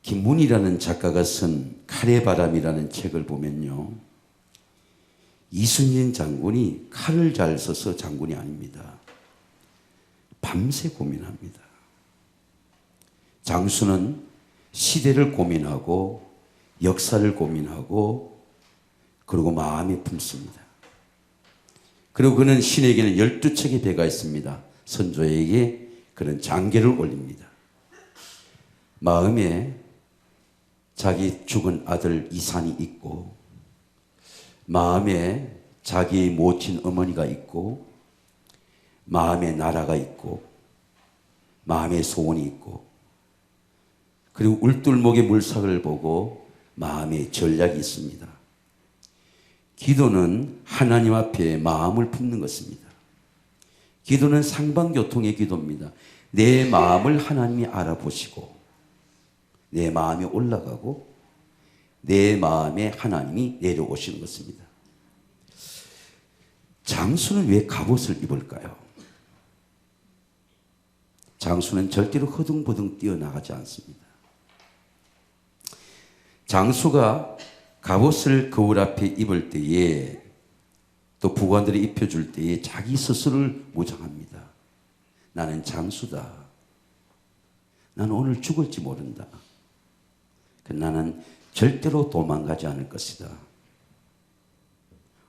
김문이라는 작가가 쓴 칼의 바람이라는 책을 보면요, 이순신 장군이 칼을 잘 써서 장군이 아닙니다. 밤새 고민합니다. 장수는 시대를 고민하고 역사를 고민하고 그리고 마음이 품습니다. 그리고 그는 신에게는 12척의 배가 있습니다. 선조에게 그런 장계를 올립니다. 마음에 자기 죽은 아들 이산이 있고, 마음에 자기 모친 어머니가 있고, 마음에 나라가 있고, 마음에 소원이 있고, 그리고 울돌목의 물삭을 보고 마음에 전략이 있습니다. 기도는 하나님 앞에 마음을 품는 것입니다. 기도는 상방교통의 기도입니다. 내 마음을 하나님이 알아보시고 내 마음이 올라가고 내 마음에 하나님이 내려오시는 것입니다. 장수는 왜 갑옷을 입을까요? 장수는 절대로 허둥버둥 뛰어나가지 않습니다. 장수가 갑옷을 거울 앞에 입을 때에, 또 부관들이 입혀줄 때에 자기 스스로를 무장합니다. 나는 장수다. 나는 오늘 죽을지 모른다. 나는 절대로 도망가지 않을 것이다.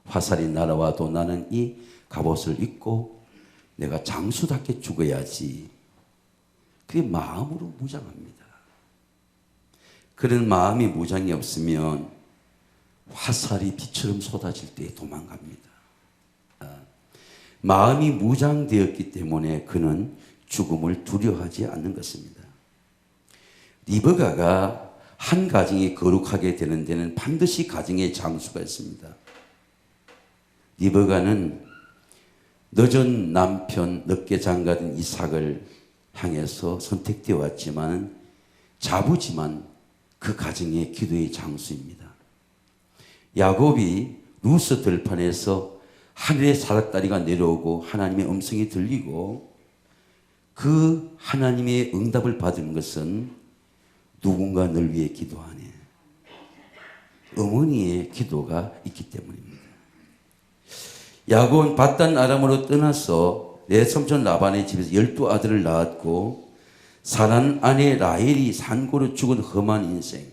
화살이 날아와도 나는 이 갑옷을 입고 내가 장수답게 죽어야지. 그게 마음으로 무장합니다. 그런 마음이 무장이 없으면 화살이 비처럼 쏟아질 때 도망갑니다. 마음이 무장되었기 때문에 그는 죽음을 두려워하지 않는 것입니다. 리브가가 한 가정이 거룩하게 되는 데는 반드시 가정에 장수가 있습니다. 리브가는 늦은 남편, 늦게 장가든 이삭을 향해서 선택되어 왔지만 자부지만 그 가정의 기도의 장수입니다. 야곱이 루스 들판에서 하늘의 사닥다리가 내려오고 하나님의 음성이 들리고 그 하나님의 응답을 받은 것은 누군가 널 위해 기도하네. 어머니의 기도가 있기 때문입니다. 야곱은 밧단 아람으로 떠나서 내 삼촌 라반의 집에서 12아들을 낳았고 사란 아내 라헬이 산고로 죽은 험한 인생,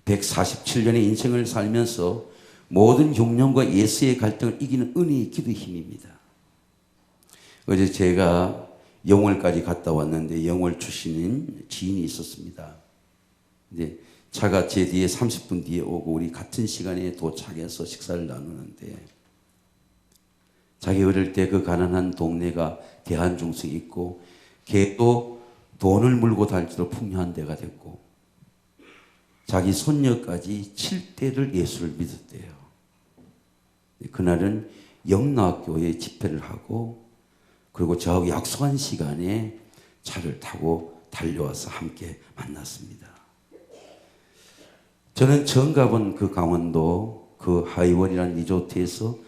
147년의 인생을 살면서 모든 흉년과 예수의 갈등을 이기는 은혜의 기도의 힘입니다. 어제 제가 영월까지 갔다 왔는데 영월 출신인 지인이 있었습니다. 근데 차가 제 뒤에 30분 뒤에 오고 우리 같은 시간에 도착해서 식사를 나누는데 자기 어릴 때 그 가난한 동네가 대한중성이 있고 걔도 돈을 물고 다닐수록 풍요한 데가 됐고 자기 손녀까지 7대를 예수를 믿었대요. 그날은 영락교회 집회를 하고 그리고 저하고 약속한 시간에 차를 타고 달려와서 함께 만났습니다. 저는 처음 가본 그 강원도 그 하이원이라는 리조트에서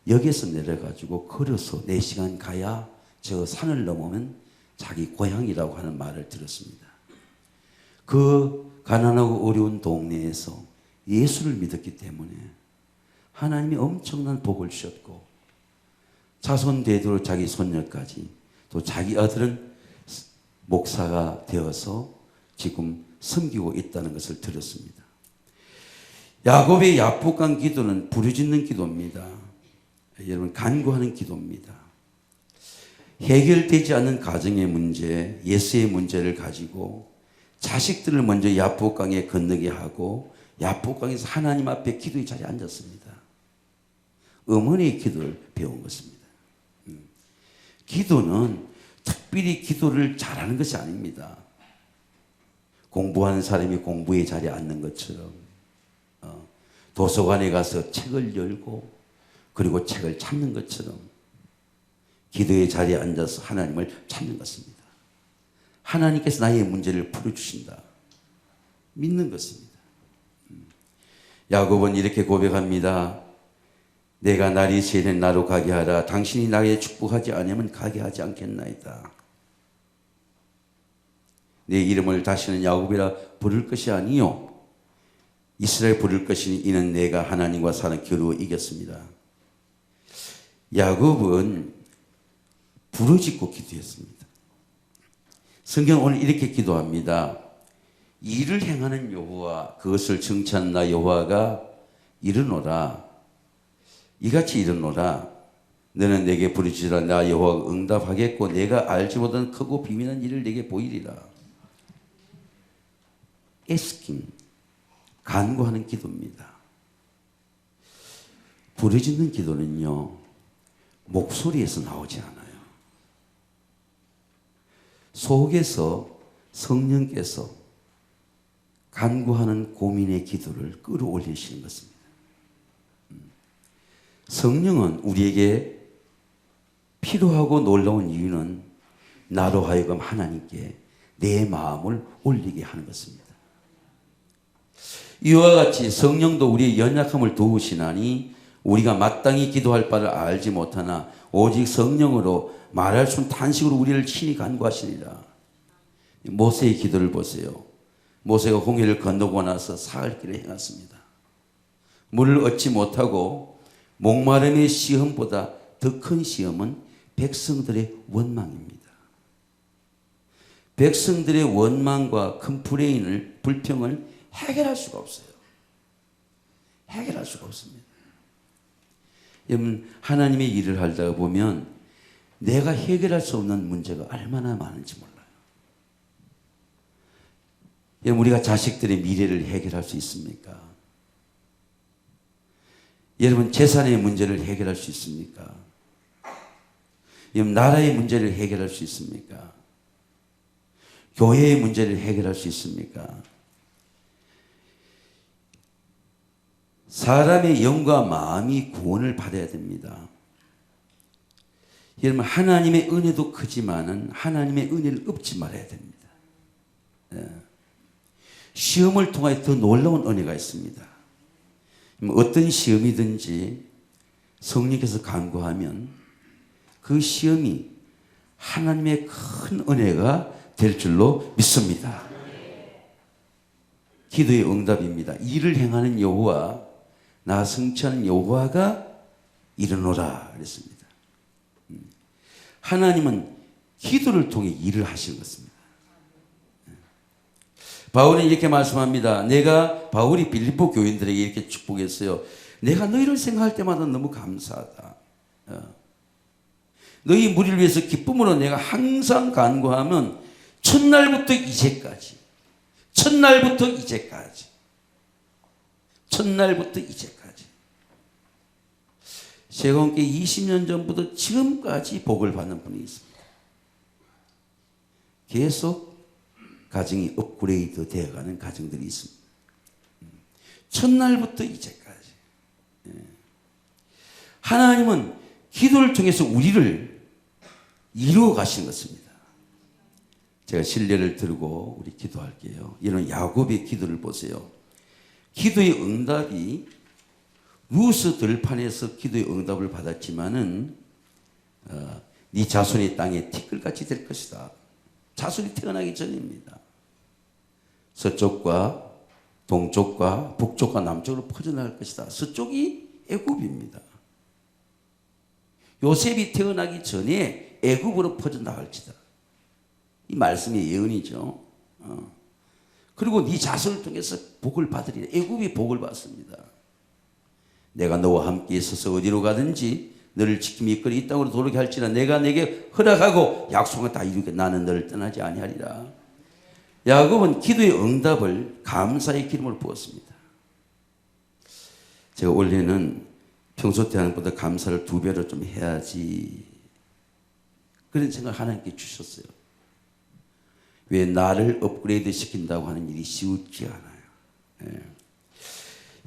역에서 내려가지고 걸어서 4시간 가야 저 산을 넘으면 자기 고향이라고 하는 말을 들었습니다. 그 가난하고 어려운 동네에서 예수를 믿었기 때문에 하나님이 엄청난 복을 주셨고 자손 대대로 자기 손녀까지 또 자기 아들은 목사가 되어서 지금 섬기고 있다는 것을 들었습니다. 야곱의 야복강 기도는 부르짖는 기도입니다. 여러분 간구하는 기도입니다. 해결되지 않는 가정의 문제, 예수의 문제를 가지고 자식들을 먼저 야복강에 건너게 하고 야복강에서 하나님 앞에 기도의 자리에 앉았습니다. 어머니의 기도를 배운 것입니다. 기도는 특별히 기도를 잘하는 것이 아닙니다. 공부하는 사람이 공부의 자리에 앉는 것처럼 도서관에 가서 책을 열고 그리고 책을 찾는 것처럼 기도의 자리에 앉아서 하나님을 찾는 것입니다. 하나님께서 나의 문제를 풀어주신다. 믿는 것입니다. 야곱은 이렇게 고백합니다. 내가 날이 새는 나로 가게 하라. 당신이 나에게 축복하지 않으면 가게 하지 않겠나이다. 내 이름을 다시는 야곱이라 부를 것이 아니요 이스라엘 부를 것이니 이는 내가 하나님과 사는 겨루어 이겼습니다. 야곱은 부르짖고 기도했습니다. 성경 오늘 이렇게 기도합니다. 일을 행하는 여호와 그것을 정찬 나 여호와가 이르노라 이같이 이르노라 너는 내게 부르짖으라 나 여호와가 응답하겠고 내가 알지 못한 크고 비밀한 일을 내게 보이리라. asking 간구하는 기도입니다. 부르짖는 기도는요 목소리에서 나오지 않아요. 속에서 성령께서 간구하는 고민의 기도를 끌어올리시는 것입니다. 성령은 우리에게 필요하고 놀라운 이유는 나로 하여금 하나님께 내 마음을 올리게 하는 것입니다. 이와 같이 성령도 우리의 연약함을 도우시나니 우리가 마땅히 기도할 바를 알지 못하나 오직 성령으로 말할 수 없는 탄식으로 우리를 친히 간구하시니라. 모세의 기도를 보세요. 모세가 홍해를 건너고 나서 사흘 길을 행했습니다. 물을 얻지 못하고 목마름의 시험보다 더 큰 시험은 백성들의 원망입니다. 백성들의 원망과 컴플레인을 불평을 해결할 수가 없어요. 해결할 수가 없습니다. 여러분 하나님의 일을 하다가 보면 내가 해결할 수 없는 문제가 얼마나 많은지 몰라요. 여러분 우리가 자식들의 미래를 해결할 수 있습니까? 여러분 재산의 문제를 해결할 수 있습니까? 여러분 나라의 문제를 해결할 수 있습니까? 교회의 문제를 해결할 수 있습니까? 사람의 영과 마음이 구원을 받아야 됩니다. 여러분 하나님의 은혜도 크지만은 하나님의 은혜를 얻지 말아야 됩니다. 시험을 통하여 더 놀라운 은혜가 있습니다. 어떤 시험이든지 성령께서 간구하면 그 시험이 하나님의 큰 은혜가 될 줄로 믿습니다. 기도의 응답입니다. 일을 행하는 여호와 나 성취하는 여호와가 이르노라 그랬습니다. 하나님은 기도를 통해 일을 하시는 것입니다. 바울은 이렇게 말씀합니다. 바울이 빌립보 교인들에게 이렇게 축복했어요. 내가 너희를 생각할 때마다 너무 감사하다. 너희 무리를 위해서 기쁨으로 내가 항상 간구하면 첫날부터 이제까지 제가 함께 20년 전부터 지금까지 복을 받는 분이 있습니다. 계속 가정이 업그레이드 되어가는 가정들이 있습니다. 첫날부터 이제까지. 하나님은 기도를 통해서 우리를 이루어 가시는 것입니다. 제가 신뢰를 들고 우리 기도할게요. 이런 야곱의 기도를 보세요. 기도의 응답이 루스 들판에서 기도의 응답을 받았지만은 네 자손이 땅에 티끌같이 될 것이다. 자손이 태어나기 전입니다. 서쪽과 동쪽과 북쪽과 남쪽으로 퍼져나갈 것이다. 서쪽이 애굽입니다. 요셉이 태어나기 전에 애굽으로 퍼져나갈지다. 이 말씀의 예언이죠. 그리고 네 자손을 통해서 복을 받으리라. 애굽이 복을 받습니다. 내가 너와 함께 있어서 어디로 가든지 너를 지킴이 이끌어 이 땅으로 돌아오게 할지라. 내가 내게 허락하고 약속을 다 이루게 나는 너를 떠나지 아니하리라. 야곱은 기도의 응답을 감사의 기름을 부었습니다. 제가 원래는 평소 때보다 감사를 2배로 좀 해야지 그런 생각을 하나님께 주셨어요. 왜 나를 업그레이드 시킨다고 하는 일이 쉬우지 않아요.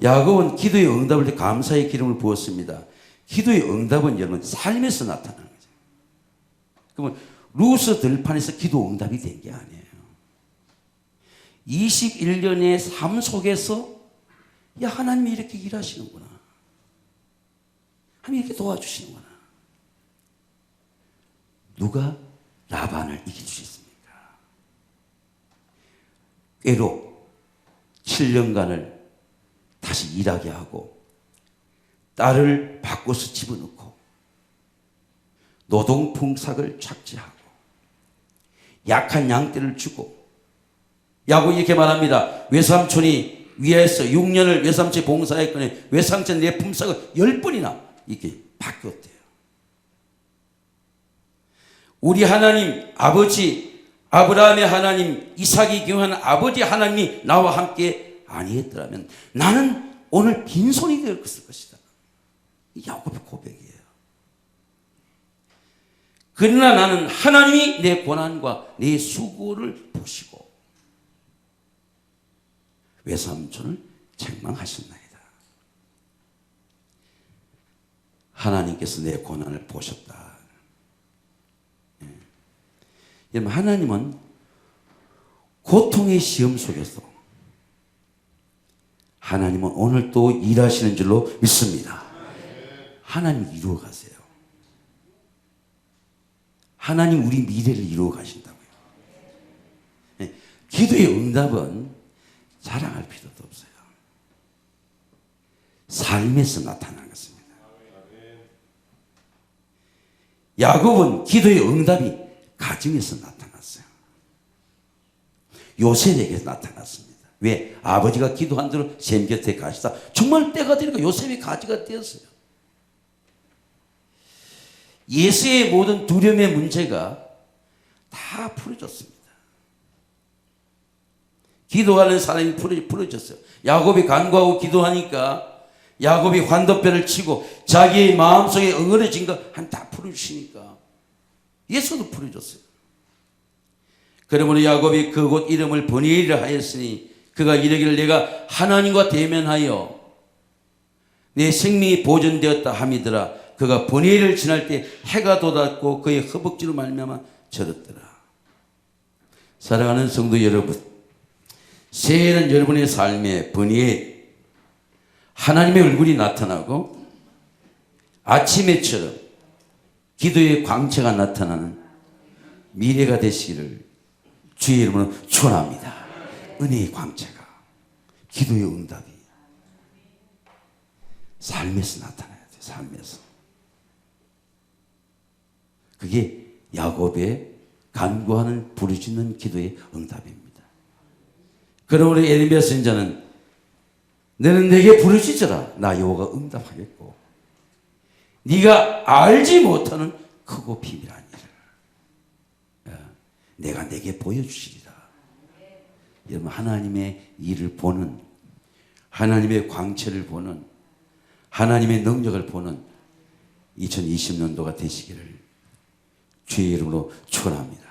야곱은 기도의 응답을 때 감사의 기름을 부었습니다. 기도의 응답은 여러분 삶에서 나타나는 거죠. 그러면 루스 들판에서 기도 응답이 된 게 아니에요. 21년의 삶 속에서 야 하나님이 이렇게 일하시는구나. 하나님이 이렇게 도와주시는구나. 누가 라반을 이길 수 있습니까? 꾀로 7년간을 다시 일하게 하고 딸을 바꿔서 집어넣고 노동풍삭을 착지하고 약한 양떼를 주고 야곱이 이렇게 말합니다. 외삼촌이 위에서 6년을 외삼촌이 봉사했거니 외삼촌 내 품삯을 10번이나 이렇게 바뀌었대요. 우리 하나님 아버지 아브라함의 하나님 이삭이 경한 아버지 하나님이 나와 함께 아니했더라면 나는 오늘 빈손이 되었을 것이다. 이 야곱의 고백이에요. 그러나 나는 하나님이 내 고난과 내 수고를 보시고 외삼촌을 책망하셨나이다. 하나님께서 내 고난을 보셨다. 여러분, 하나님은 고통의 시험 속에서 하나님은 오늘 또 일하시는 줄로 믿습니다. 하나님 이루어 가세요. 하나님 우리 미래를 이루어 가신다고요. 기도의 응답은 자랑할 필요도 없어요. 삶에서 나타나는 것입니다. 야곱은 기도의 응답이 가정에서 나타났어요. 요셉에게 나타났습니다. 왜? 아버지가 기도한 대로 샘 곁에 가시다. 정말 때가 되니까 요셉이 가지가 되었어요. 예수의 모든 두려움의 문제가 다 풀어졌습니다. 기도하는 사람이 풀어졌어요. 야곱이 간구하고 기도하니까 야곱이 환도뼈를 치고 자기의 마음속에 응어려진 거 한 다 풀어주시니까 예수도 풀어줬어요. 그러므로 야곱이 그곳 이름을 브니엘이라 하였으니 그가 이르기를 내가 하나님과 대면하여 내 생명이 보존되었다 함이더라. 그가 브니엘을 지날 때 해가 돋았고 그의 허벅지로 말미암아 절었더라. 사랑하는 성도 여러분, 새해는 여러분의 삶에 브니엘 하나님의 얼굴이 나타나고 아침에처럼 기도의 광채가 나타나는 미래가 되시기를 주의 이름으로 축원합니다. 은혜의 광채가, 기도의 응답이 삶에서 나타나야 돼요. 삶에서. 그게 야곱의 간구하는 부르짖는 기도의 응답입니다. 그러므로 에레미야 선지자는 너는 내게 부르짖어라 나 여호와가 응답하겠고 네가 알지 못하는 크고 비밀한 일을 내가 내게 보여주시리라. 여러분, 하나님의 일을 보는, 하나님의 광채를 보는, 하나님의 능력을 보는 2020년도가 되시기를 주의 이름으로 축원합니다.